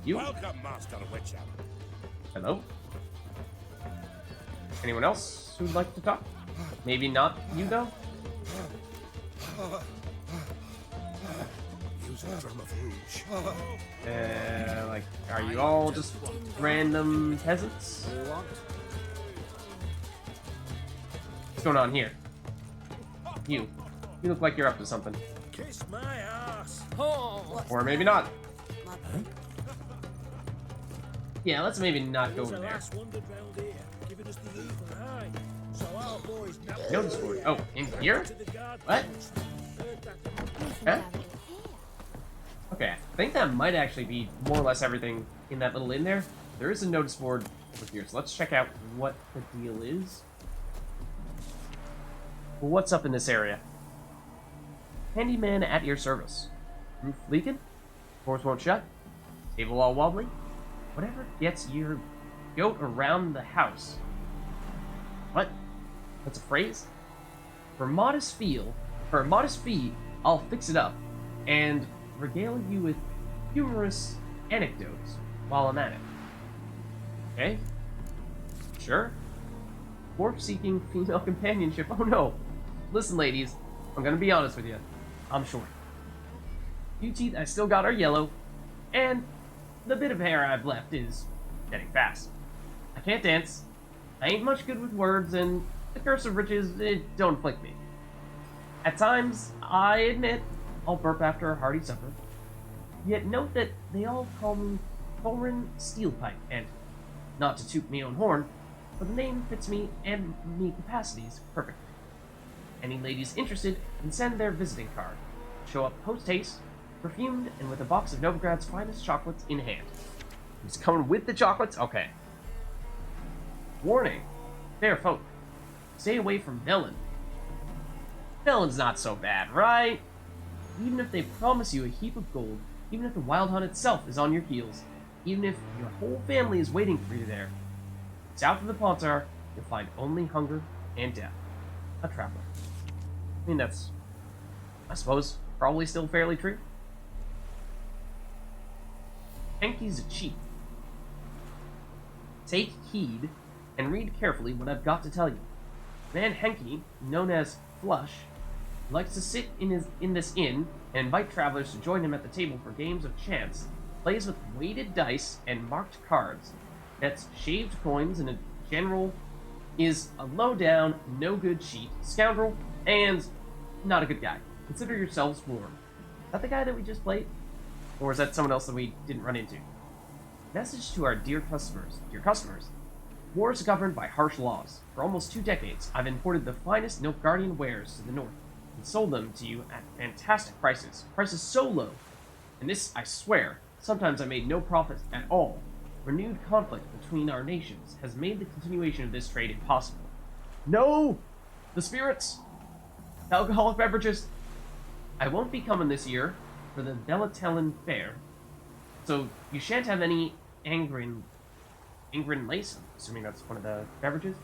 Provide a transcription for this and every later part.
You? Welcome, Master Witcher. Hello? Anyone else who'd like to talk? Maybe not you, though? Use a drum of rouge. Like, are you all just random peasants? What's going on here? You look like you're up to something. Kiss my ass. Or maybe not. Yeah, let's maybe not go over there. Notice board. Oh, in here? What? Huh? Okay, I think that might actually be more or less everything in that little inn there. There is a notice board over here, so let's check out what the deal is. Well, what's up in this area? Handyman at your service. Roof leaking? Doors won't shut? Table all wobbly? Whatever gets your goat around the house. What? That's a phrase? For a modest fee, I'll fix it up and regale you with humorous anecdotes while I'm at it. Okay? Sure? Dwarf seeking female companionship. Oh no! Listen, ladies, I'm gonna be honest with you. I'm short. Few teeth I still got are yellow, and the bit of hair I've left is getting fast. I can't dance, I ain't much good with words, and the curse of riches, it don't afflict me. At times, I admit, I'll burp after a hearty supper. Yet note that they all call me Thorin Steelpipe, and not to toot me own horn, but the name fits me and me capacities perfectly. Any ladies interested can send their visiting card. Show up post-haste, perfumed, and with a box of Novigrad's finest chocolates in hand. It's coming with the chocolates? Okay. Warning. Fair folk. Stay away from Velen. Velen's not so bad, right? Even if they promise you a heap of gold, even if the Wild Hunt itself is on your heels, even if your whole family is waiting for you there, south of the Pontar, you'll find only hunger and death. A traveler. I mean, that's, I suppose, probably still fairly true. Henke's a cheat. Take heed and read carefully what I've got to tell you. Man Henke, known as Flush, likes to sit in this inn and invite travelers to join him at the table for games of chance, plays with weighted dice and marked cards, gets shaved coins, and in general is a low-down, no-good cheat, scoundrel, and not a good guy. Consider yourselves warned. Is that the guy that we just played? Or is that someone else that we didn't run into? Message to our dear customers. Dear customers, war is governed by harsh laws. For almost 2 decades, I've imported the finest Nilfgaardian wares to the north and sold them to you at fantastic prices. Prices so low, and this, I swear, sometimes I made no profit at all. Renewed conflict between our nations has made the continuation of this trade impossible. No! The spirits! Alcoholic beverages! I won't be coming this year for the Belatellan Fair, so you shan't have any Angrin Lace, assuming that's one of the beverages,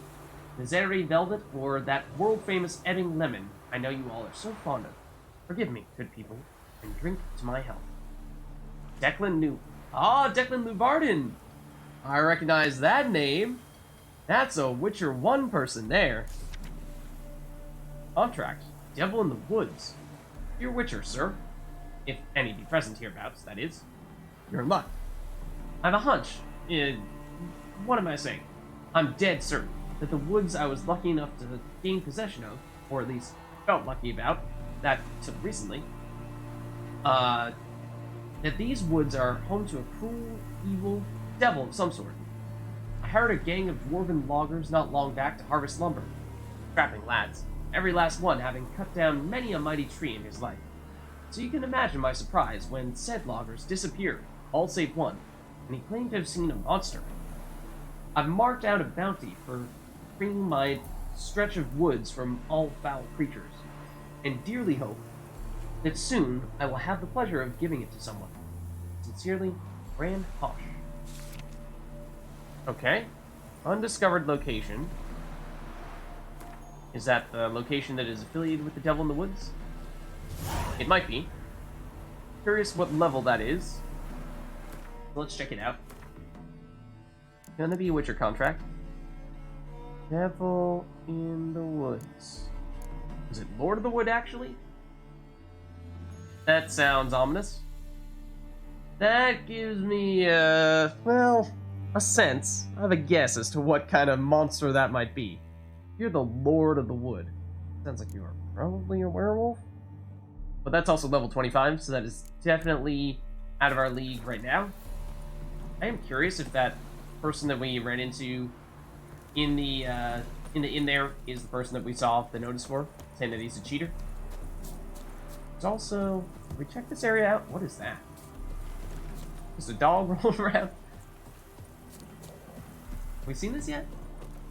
the Zeri Velvet, or that world-famous Ebbing Lemon I know you all are so fond of. Forgive me, good people, and drink to my health. Declan Luvardin! I recognize that name. That's a Witcher 1 person there. Contract. Devil in the Woods. Dear Witcher, sir. If any be present hereabouts, that is. You're in luck. I have a hunch. What am I saying? I'm dead certain that the woods I was lucky enough to gain possession of, or at least felt lucky about, that till recently, that these woods are home to a cruel, evil devil of some sort. I hired a gang of dwarven loggers not long back to harvest lumber. Trapping lads, every last one having cut down many a mighty tree in his life. So you can imagine my surprise when said loggers disappeared, all save one, and he claimed to have seen a monster. I've marked out a bounty for freeing my stretch of woods from all foul creatures, and dearly hope that soon I will have the pleasure of giving it to someone. Sincerely, Bran Hosh. Okay. Undiscovered location. Is that the location that is affiliated with the Devil in the Woods? It might be. Curious what level that is. Let's check it out. Gonna be a Witcher contract. Devil in the Woods. Is it Lord of the Wood, actually? That sounds ominous. That gives me, well, a sense. I have a guess as to what kind of monster that might be. You're the Lord of the Wood. Sounds like you are probably a werewolf. But that's also level 25, so that is definitely out of our league right now. I am curious if that person that we ran into in the inn there is the person that we saw the notice for, saying that he's a cheater. There's also, we check this area out. What is that? Is a dog rolling around? Have we seen this yet?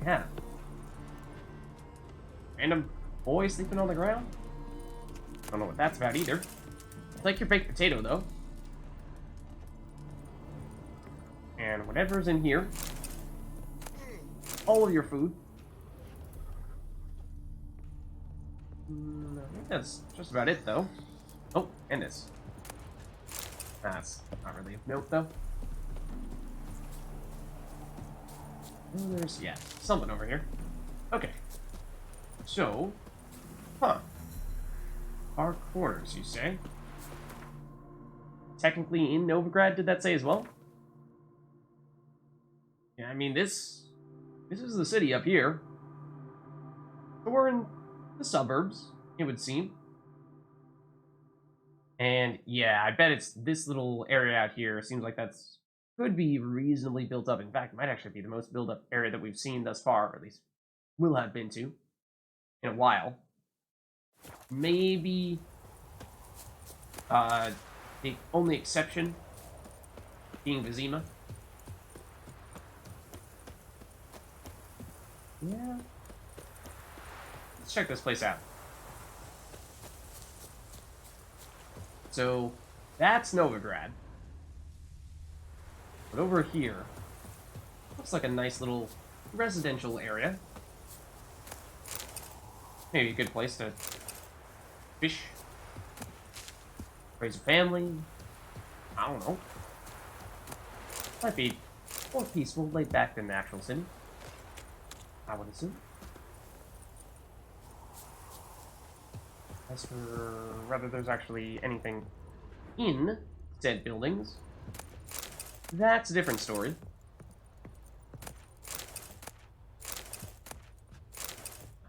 Yeah. Random boy sleeping on the ground? I don't know what that's about either. I like your baked potato, though. And whatever's in here. All of your food. I think that's just about it, though. Oh, and this. That's not really of note, though. Oh, there's, yeah, something over here. Okay. So, our quarters, you say? Technically in Novigrad, did that say as well? Yeah, I mean, this is the city up here. So we're in the suburbs, it would seem. And yeah, I bet it's this little area out here. Seems like that's could be reasonably built up. In fact, it might actually be the most built up area that we've seen thus far, or at least will have been to in a while. Maybe the only exception being Vizima. Yeah. Let's check this place out. So, that's Novigrad. But over here, looks like a nice little residential area. Maybe a good place to fish, raise a family. I don't know. Might be more peaceful, laid back than the actual city, I would assume. As for whether there's actually anything in said buildings, that's a different story.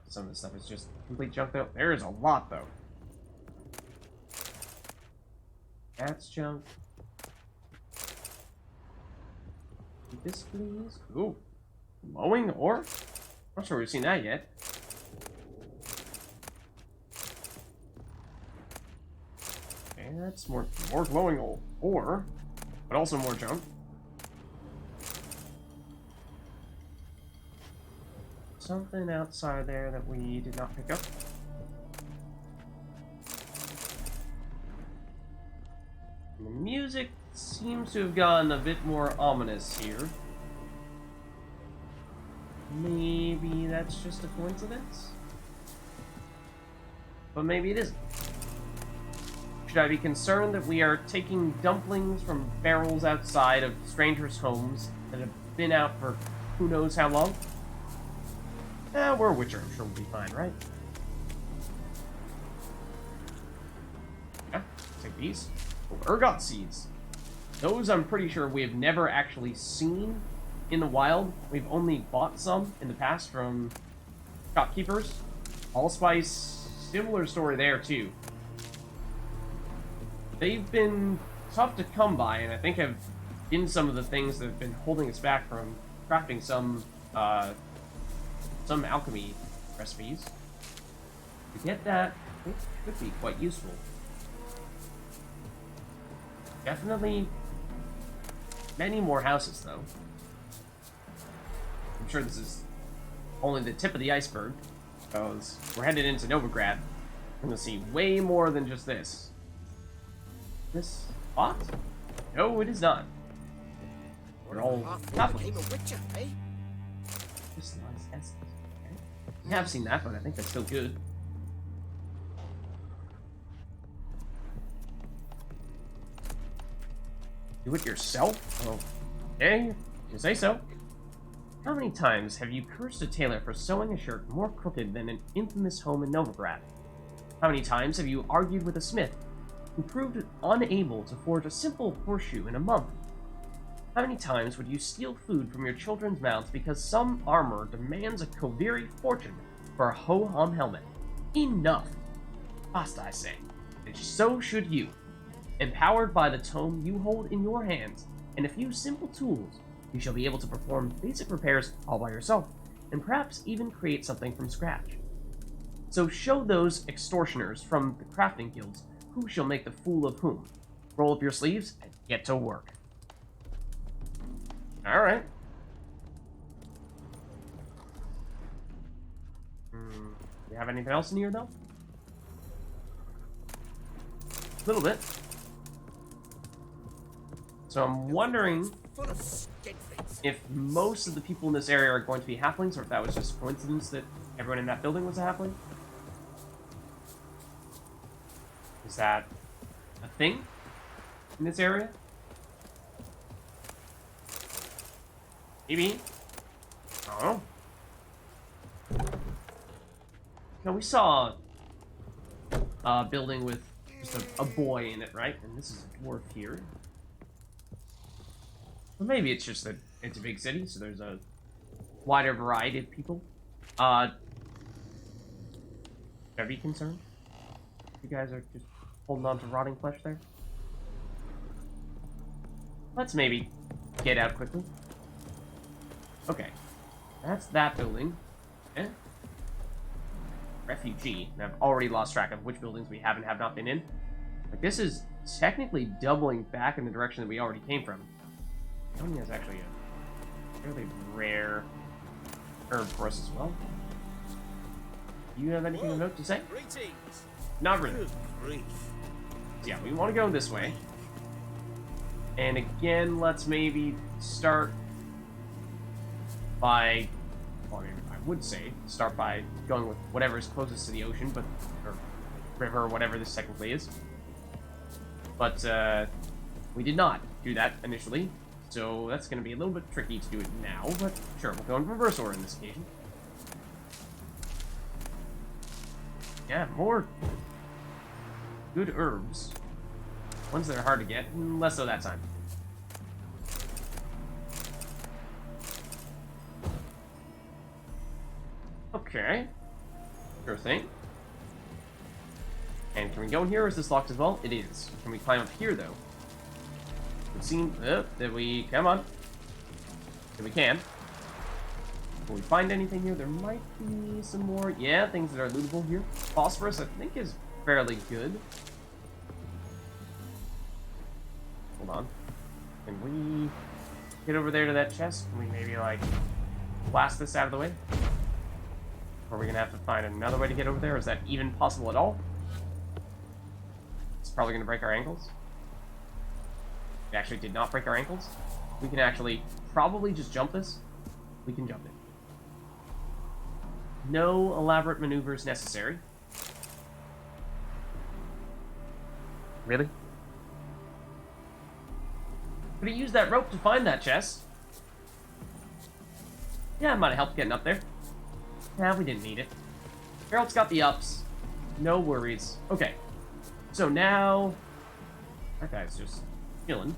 Some of this stuff is just complete junk, though. There is a lot, though. That's junk. This, please. Ooh. Glowing ore? Not sure we've seen that yet. Okay, that's more glowing ore, but also more junk. Something outside there that we did not pick up. And the music seems to have gotten a bit more ominous here. Maybe that's just a coincidence? But maybe it isn't. Should I be concerned that we are taking dumplings from barrels outside of strangers' homes that have been out for who knows how long? We're a Witcher, I'm sure we'll be fine, right? Yeah, take these. Oh, ergot seeds. Those I'm pretty sure we have never actually seen in the wild. We've only bought some in the past from shopkeepers. Allspice, similar story there too. They've been tough to come by, and I think have been some of the things that have been holding us back from crafting some alchemy recipes. To get that, it could be quite useful. Definitely many more houses, though. I'm sure this is only the tip of the iceberg, because we're headed into Novigrad. We're going to see way more than just this. This spot? No, it is not. We're all became a witcher, eh? just a nice essence. Okay. I have seen that, but I think that's still good. Do it yourself? Oh, okay, you say so. How many times have you cursed a tailor for sewing a shirt more crooked than an infamous home in Novigrad? How many times have you argued with a smith who proved unable to forge a simple horseshoe in a month? How many times would you steal food from your children's mouths because some armor demands a Koviri fortune for a ho-hum helmet? Enough! Basta, I say. And so should you. Empowered by the tome you hold in your hands and a few simple tools, you shall be able to perform basic repairs all by yourself, and perhaps even create something from scratch. So show those extortioners from the crafting guilds who shall make the fool of whom. Roll up your sleeves and get to work. Alright. You have anything else in here, though? A little bit. So I'm wondering if most of the people in this area are going to be halflings, or if that was just a coincidence that everyone in that building was a halfling. Is that a thing in this area? Maybe. I don't know. No, we saw a building with just a boy in it, right? And this is a dwarf here. Well, maybe it's just that it's a big city, so there's a wider variety of people. Should I be concerned? You guys are just holding on to rotting flesh there? Let's maybe get out quickly. Okay. That's that building. Eh? Refugee. And I've already lost track of which buildings we have and have not been in. Like, this is technically doubling back in the direction that we already came from. Ammonia is actually a fairly rare herb for us as well. Do you have anything of note to say? Greetings. Not really. Good grief. Yeah, we want to go this way. And again, let's maybe start by, well, I mean, I would say start by going with whatever is closest to the ocean, but or river, or whatever this technically is. But we did not do that initially, so that's going to be a little bit tricky to do it now. But sure, we'll go in reverse order on this occasion. Yeah, more good herbs. Ones that are hard to get, less so that time. Okay. Sure thing. And can we go in here, or is this locked as well? It is. Can we climb up here, though? It seems... that we... Come on. If we can. Will we find anything here? There might be some more... Yeah, things that are lootable here. Phosphorus, I think, is fairly good. Hold on. Can we get over there to that chest? Can we maybe, like, blast this out of the way? Or are we going to have to find another way to get over there? Is that even possible at all? It's probably going to break our ankles. It actually did not break our ankles. We can actually probably just jump this. We can jump it. No elaborate maneuvers necessary. Really? Could have used that rope to find that chest. Yeah, it might have helped getting up there. Nah, we didn't need it. Harold's got the ups. No worries. Okay. So now... That guy's just chilling.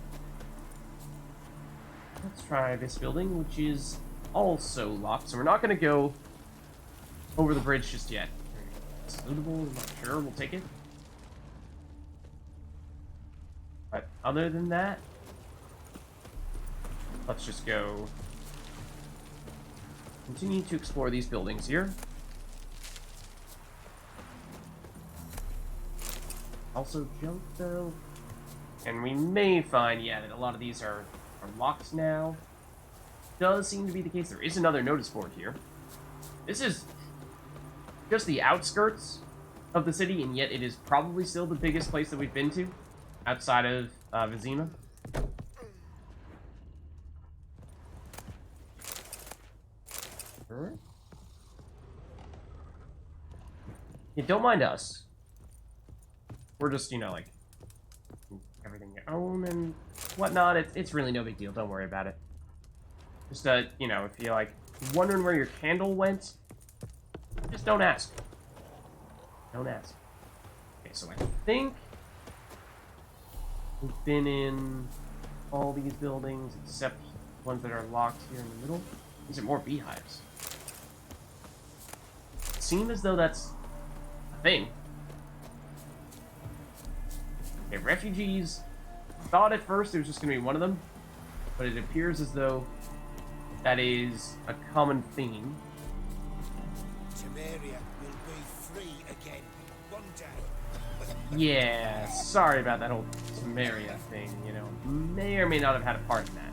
Let's try this building, which is also locked. So we're not going to go over the bridge just yet. It's lootable, I'm not sure. We'll take it. But other than that, let's just go continue to explore these buildings here. Also junk, though. And we may find, yeah, that a lot of these are locked now. Does seem to be the case. There is another notice board here. This is just the outskirts of the city, and yet it is probably still the biggest place that we've been to outside of Vizima. Alright. Yeah, don't mind us. We're just, you know, like, everything you own, and whatnot, it's really no big deal. Don't worry about it. Just, you know, if you're, like, wondering where your candle went, just don't ask. Don't ask. Okay, so I think we've been in all these buildings except ones that are locked here in the middle. These are more beehives. It seems as though that's a thing. Okay, refugees. Thought at first it was just going to be one of them, but it appears as though that is a common theme. Temeria will be free again one day. Yeah, sorry about that whole Temeria thing, you know. May or may not have had a part in that.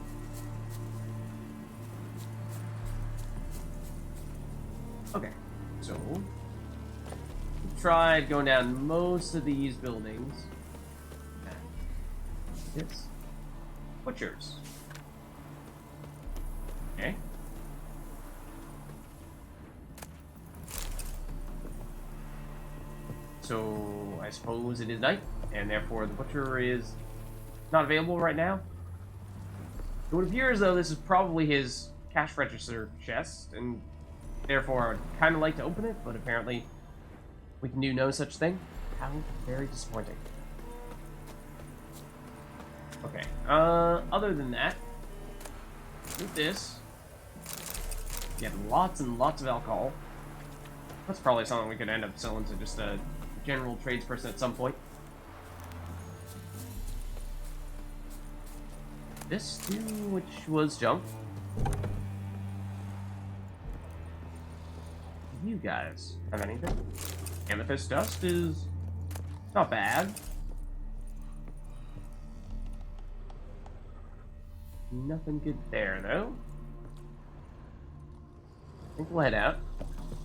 Okay, so we tried going down most of these buildings. Yes. Butchers. Okay. So I suppose it is night, and therefore the butcher is not available right now. It would appear as though this is probably his cash register chest, and therefore I would kind of like to open it, but apparently we can do no such thing. How very disappointing. Okay, other than that, with this, you have lots and lots of alcohol. That's probably something we could end up selling to just a general tradesperson at some point. This too, which was junk. You guys have anything? Amethyst dust is not bad. Nothing good there, though. I think we'll head out.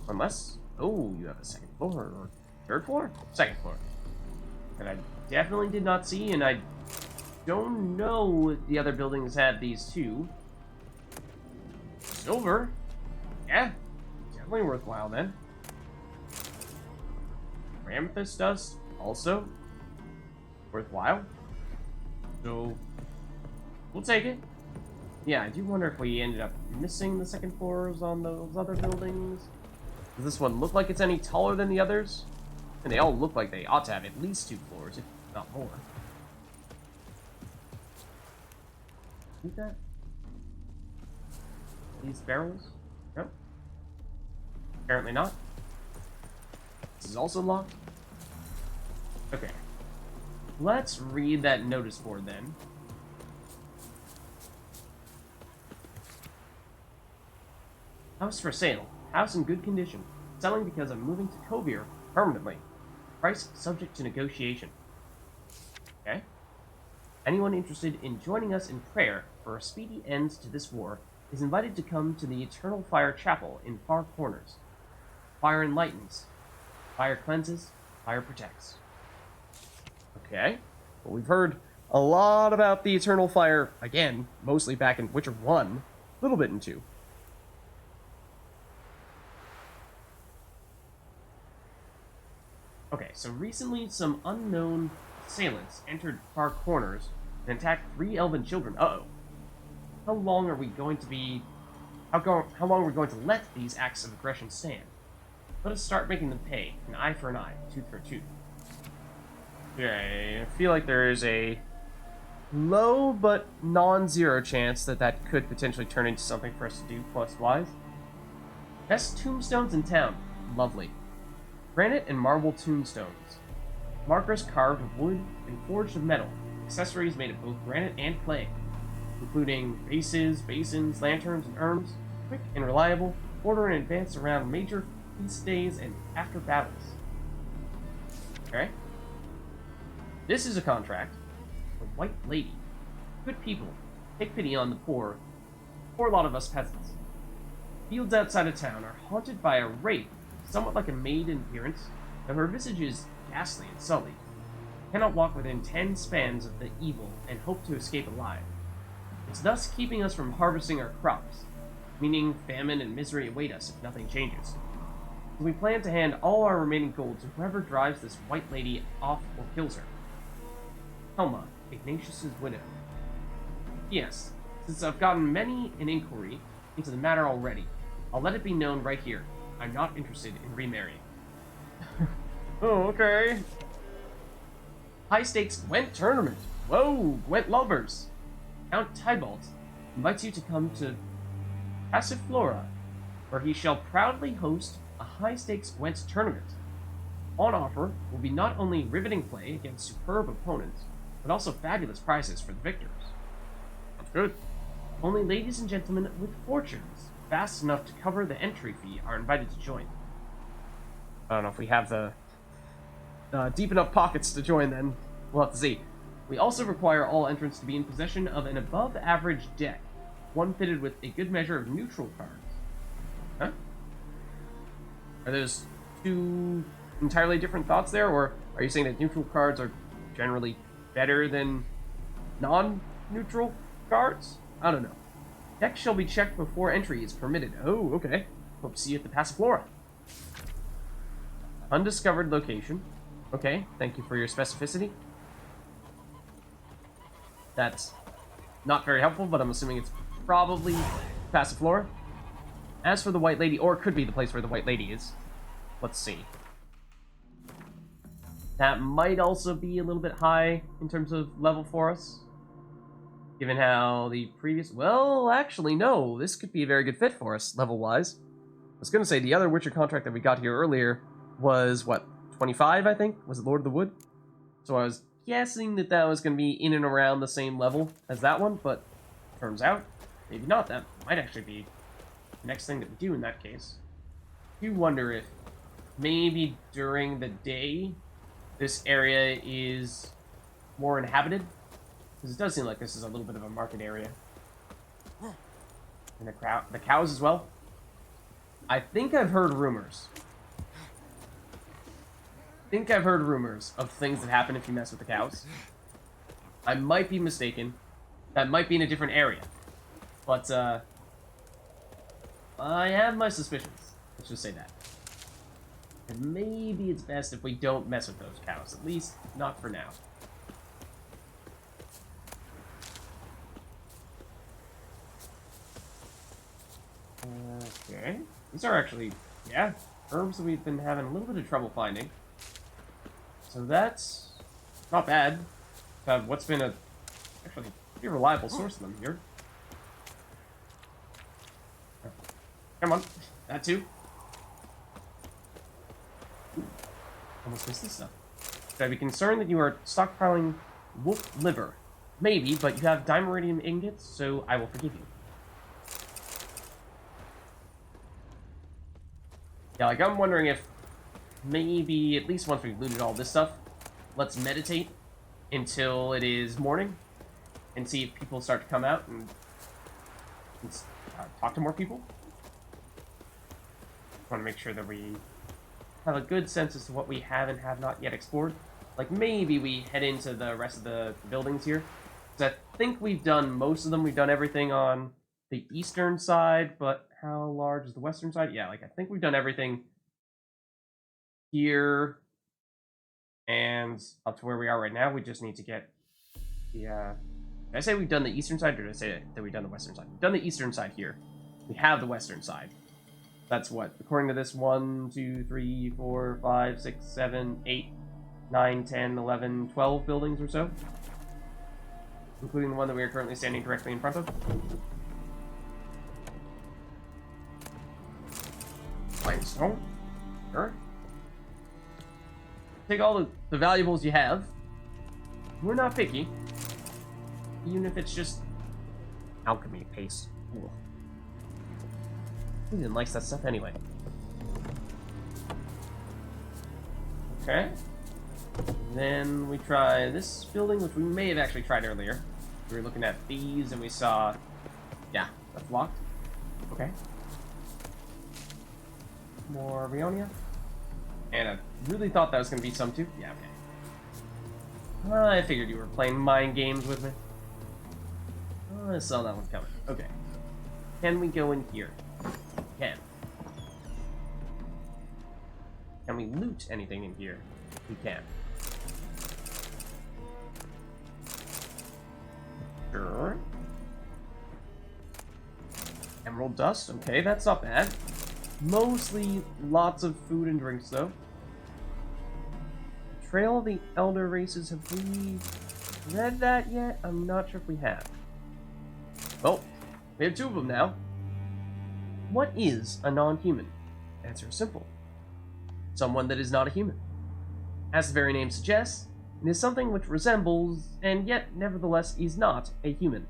Unless... Oh, you have a second floor. Or third floor? Second floor. And I definitely did not see, and I don't know if the other buildings had these too. Silver? Yeah. Definitely worthwhile, then. Amethyst dust? Also worthwhile. So, we'll take it. Yeah, I do wonder if we ended up missing the second floors on those other buildings. Does this one look like it's any taller than the others? And they all look like they ought to have at least 2 floors, if not more. Think that? These barrels? Nope. Apparently not. This is also locked. Okay. Let's read that notice board then. House for sale. House in good condition. Selling because I'm moving to Kovir permanently. Price subject to negotiation. Okay. Anyone interested in joining us in prayer for a speedy end to this war is invited to come to the Eternal Fire Chapel in Far Corners. Fire enlightens. Fire cleanses. Fire protects. Okay. Well, we've heard a lot about the Eternal Fire, again, mostly back in Witcher 1, a little bit in 2. Okay, so recently some unknown assailants entered Far Corners and attacked 3 elven children. Uh-oh. How long are we going to be... How long are we going to let these acts of aggression stand? Let us start making them pay. An eye for an eye, tooth for a tooth. Okay, I feel like there is a low but non-zero chance that that could potentially turn into something for us to do quest-wise. Best tombstones in town. Lovely. Granite and marble tombstones. Markers carved of wood and forged of metal. Accessories made of both granite and clay, including vases, basins, lanterns, and urns. Quick and reliable. Order in advance around major feast days and after battles. Okay. This is a contract. The White Lady. Good people. Take pity on the poor. Poor lot of us peasants. Fields outside of town are haunted by a wraith, somewhat like a maid in appearance, though her visage is ghastly and sullied. Cannot walk within 10 spans of the evil and hope to escape alive. It's thus keeping us from harvesting our crops, meaning famine and misery await us if nothing changes. So we plan to hand all our remaining gold to whoever drives this White Lady off or kills her. Helma, Ignatius's widow. Yes, since I've gotten many an inquiry into the matter already, I'll let it be known right here. I'm not interested in remarrying. Oh, okay. High stakes Gwent tournament. Whoa, Gwent lovers. Count Tybalt invites you to come to Passiflora, where he shall proudly host a high stakes Gwent tournament. On offer will be not only riveting play against superb opponents, but also fabulous prizes for the victors. That's good. Only ladies and gentlemen with fortunes vast enough to cover the entry fee are invited to join. I don't know if we have the deep enough pockets to join then. We'll have to see. We also require all entrants to be in possession of an above-average deck, one fitted with a good measure of neutral cards. Huh? Are those two entirely different thoughts there, or are you saying that neutral cards are generally better than non-neutral cards? I don't know. Decks shall be checked before entry is permitted. Oh, okay. Hope to see you at the Passiflora. Undiscovered location. Okay, thank you for your specificity. That's not very helpful, but I'm assuming it's probably Passiflora. As for the White Lady, or it could be the place where the White Lady is. Let's see. That might also be a little bit high in terms of level for us. Given how the previous... Well, actually, no. This could be a very good fit for us, level-wise. I was going to say, the other Witcher contract that we got here earlier was, what, 25, I think? Was it Lord of the Wood? So I was guessing that that was going to be in and around the same level as that one, but turns out, maybe not. That might actually be the next thing that we do in that case. I do wonder if maybe during the day this area is more inhabited, because it does seem like this is a little bit of a market area. And the cows as well. I think I've heard rumors. Of things that happen if you mess with the cows. I might be mistaken. That might be in a different area. But, I have my suspicions. Let's just say that. And maybe it's best if we don't mess with those cows. At least, not for now. Okay. These are actually, yeah, herbs that we've been having a little bit of trouble finding. So that's not bad. What's been a actually pretty reliable source of them here. Come on, that too. Ooh, almost missed this stuff. Should I be concerned that you are stockpiling wolf liver? Maybe, but you have dimeridium ingots, so I will forgive you. Yeah, like I'm wondering if maybe, at least once we've looted all this stuff, let's meditate until it is morning and see if people start to come out and talk to more people. Want to make sure that we have a good sense as to what we have and have not yet explored. Like, maybe we head into the rest of the buildings here. Because I think we've done most of them. We've done everything on the eastern side, but how large is the western side? Yeah, like, I think we've done everything here and up to where we are right now. We just need to get the, did I say we've done the eastern side, or did I say that we've done the western side? We've done the eastern side here. We have the western side. That's what, according to this, 1, 2, 3, 4, 5, 6, 7, 8, 9, 10, 11, 12 buildings or so. Including the one that we are currently standing directly in front of. Limestone. Sure. Take all the valuables you have. We're not picky. Even if it's just alchemy paste. Ugh. Who didn't like that stuff anyway? Okay. Then we try this building, which we may have actually tried earlier. We were looking at these and we saw... Yeah, that's locked. Okay. More Rionia. And I really thought that was going to be some too. Yeah, okay. I figured you were playing mind games with me. I saw that one coming. Okay. Can we go in here? Can. Can we loot anything in here? We can. Sure. Emerald dust, okay, that's not bad. Mostly lots of food and drinks, though. Trail of the Elder Races, have we read that yet? I'm not sure if we have. Well, we have two of them now. What is a non-human? Answer is simple. Someone that is not a human. As the very name suggests, it is something which resembles, and yet nevertheless is not, a human.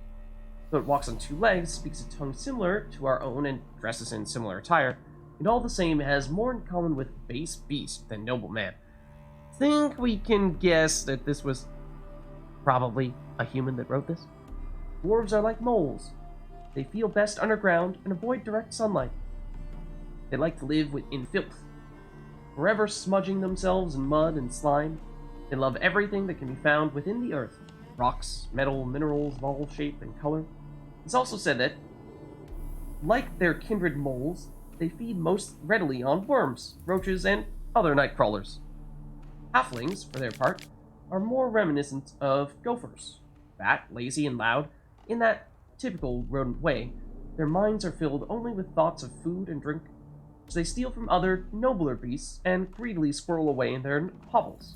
Though it walks on two legs, speaks a tongue similar to our own, and dresses in similar attire, it all the same has more in common with base beast than noble man. Think we can guess that this was probably a human that wrote this? Dwarves are like moles. They feel best underground and avoid direct sunlight. They like to live in filth, forever smudging themselves in mud and slime. They love everything that can be found within the earth. Rocks, metal, minerals of all shape and color. It's also said that, like their kindred moles, they feed most readily on worms, roaches, and other night crawlers. Halflings, for their part, are more reminiscent of gophers. Fat, lazy, and loud, in that typical rodent way, their minds are filled only with thoughts of food and drink, which they steal from other, nobler beasts and greedily squirrel away in their hovels.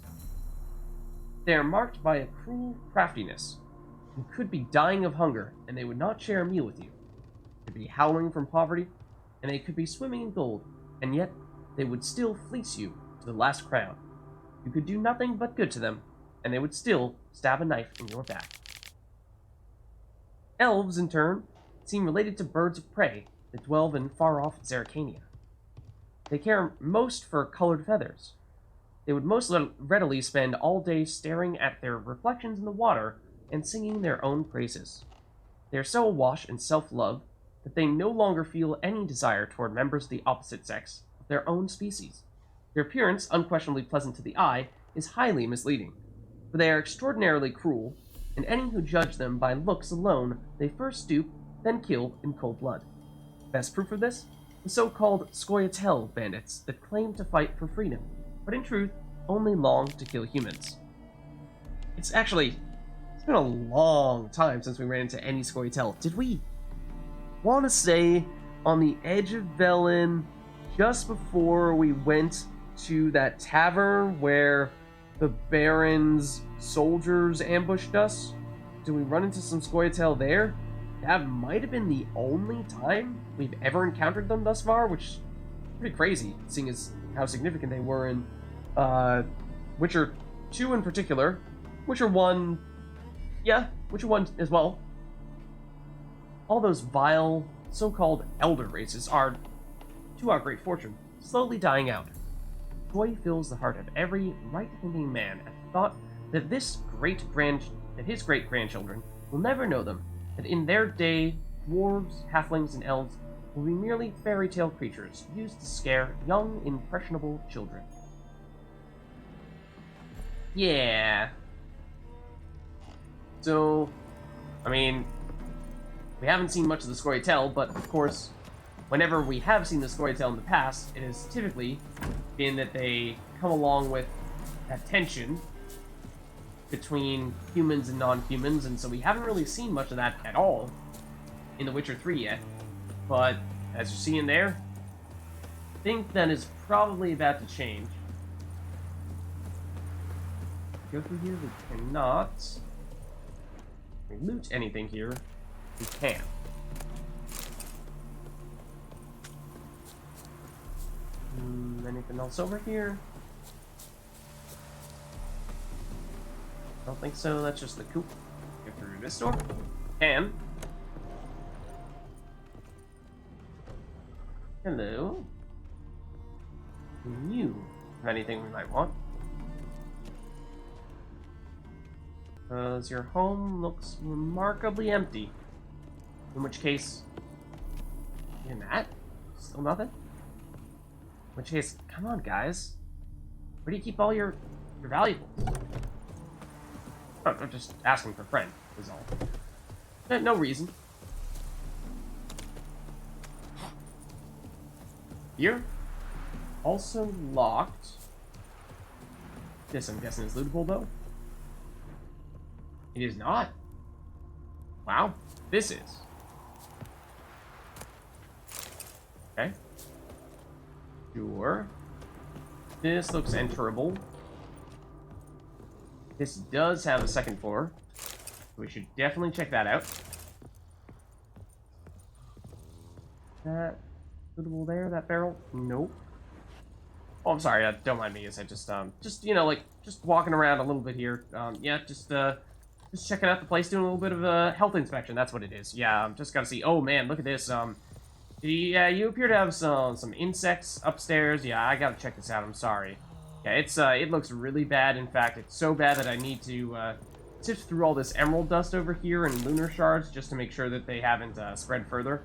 They are marked by a cruel craftiness. You could be dying of hunger, and they would not share a meal with you. They could be howling from poverty, and they could be swimming in gold, and yet they would still fleece you to the last crown. You could do nothing but good to them, and they would still stab a knife in your back. Elves, in turn, seem related to birds of prey that dwell in far-off Zeracania. They care most for colored feathers. They would most readily spend all day staring at their reflections in the water and singing their own praises. They are so awash in self-love that they no longer feel any desire toward members of the opposite sex of their own species. Their appearance, unquestionably pleasant to the eye, is highly misleading, for they are extraordinarily cruel, and any who judge them by looks alone they first stoop, then kill in cold blood. Best proof of this? The so-called Scoia'tael bandits that claim to fight for freedom, but in truth only long to kill humans. It's been a long time since we ran into any Scoia'tael. Did we want to say on the edge of Velen just before we went to that tavern where the Baron's soldiers ambushed us? Did we run into some Scoia'tael there? That might have been the only time we've ever encountered them thus far, which is pretty crazy, seeing as how significant they were in Witcher 2 in particular. Witcher 1, yeah, Witcher 1 as well. All those vile, so-called elder races are, to our great fortune, slowly dying out. Joy fills the heart of every right-thinking man at the thought that his great-grandchildren will never know them, that in their day, dwarves, halflings, and elves will be merely fairy tale creatures used to scare young, impressionable children. Yeah. So, I mean, we haven't seen much of the Scoia'tael, but of course, whenever we have seen the Scoia'tael in the past, it has typically been that they come along with that tension between humans and non-humans, and so we haven't really seen much of that at all in The Witcher 3 yet. But, as you're seeing there, I think that is probably about to change. Go through here, we cannot. We loot anything here, we can. Anything else over here? Don't think so, that's just the coop. Go through this door. And hello. You have anything we might want? Because your home looks remarkably empty. In which case, in that, still nothing? In which case, come on, guys. Where do you keep all your valuables? Oh, I'm just asking for a friend, is all. No reason. Here. Also locked. This, I'm guessing, is lootable, though. It is not. Wow, this is. Okay. Sure. This looks enterable. This does have a second floor. We should definitely check that out. That suitable there? That barrel? Nope. Oh, I'm sorry. Don't mind me. As I just you know, like just walking around a little bit here. Yeah, just checking out the place, doing a little bit of a health inspection. That's what it is. Yeah, I'm just gotta see. Oh man, look at this. Yeah, you appear to have some insects upstairs. Yeah, I gotta check this out. I'm sorry. Yeah, it looks really bad. In fact, it's so bad that I need to sift through all this emerald dust over here and lunar shards just to make sure that they haven't spread further.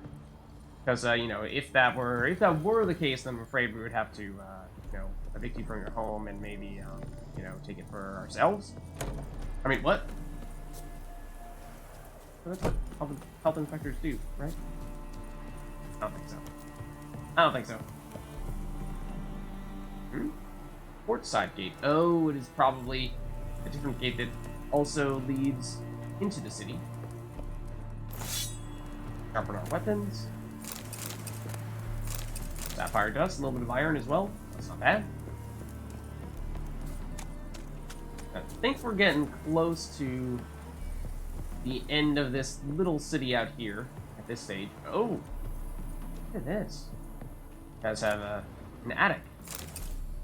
Because you know, if that were the case, then I'm afraid we would have to you know, evict you from your home and maybe you know, take it for ourselves. I mean, what? That's what health inspectors do, right? I don't think so. I don't think so. Port side gate. Oh, it is probably a different gate that also leads into the city. Sharpen our weapons. Sapphire dust, a little bit of iron as well. That's not bad. I think we're getting close to the end of this little city out here at this stage. Oh, look at this. It does have an attic.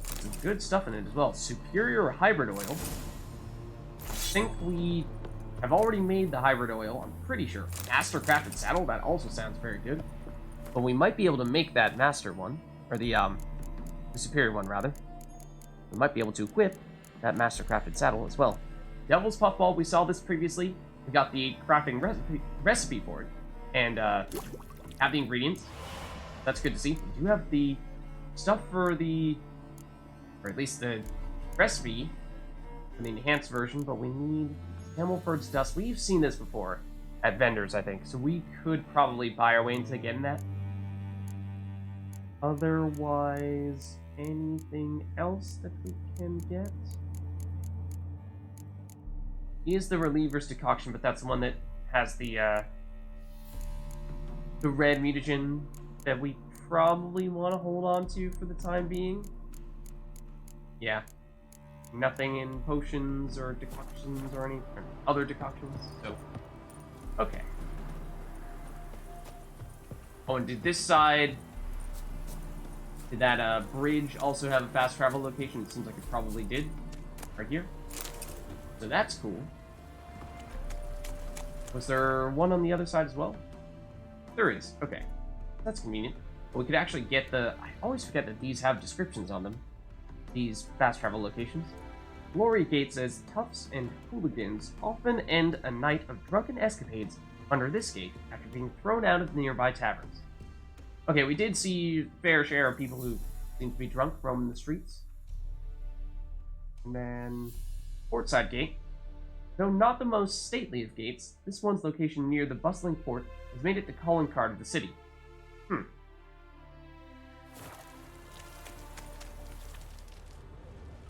Some good stuff in it as well. Superior hybrid oil. I think we have already made the hybrid oil. I'm pretty sure. Master crafted saddle. That also sounds very good. But we might be able to make that master one, or the superior one rather. We might be able to equip that master crafted saddle as well. Devil's Puffball. We saw this previously. We got the crafting recipe for it, and have the ingredients. That's good to see. We do have the stuff for the, or at least the recipe for the enhanced version, but we need Camelford's dust. We've seen this before at vendors, I think, so we could probably buy our way into getting that. Otherwise, anything else that we can get? Is the Reliever's decoction, but that's the one that has the red mutagen that we probably want to hold on to for the time being. Yeah. Nothing in potions or decoctions or any other decoctions. So, okay. Oh, and did this side, did that bridge also have a fast travel location? It seems like it probably did. Right here. So that's cool. Was there one on the other side as well? There is. Okay. That's convenient. We could actually get the... I always forget that these have descriptions on them. These fast travel locations. Glory Gate says, toughs and hooligans often end a night of drunken escapades under this gate after being thrown out of the nearby taverns. Okay, we did see fair share of people who seem to be drunk roaming the streets. And then... Portside Gate. Though not the most stately of gates, this one's location near the bustling port has made it the calling card of the city.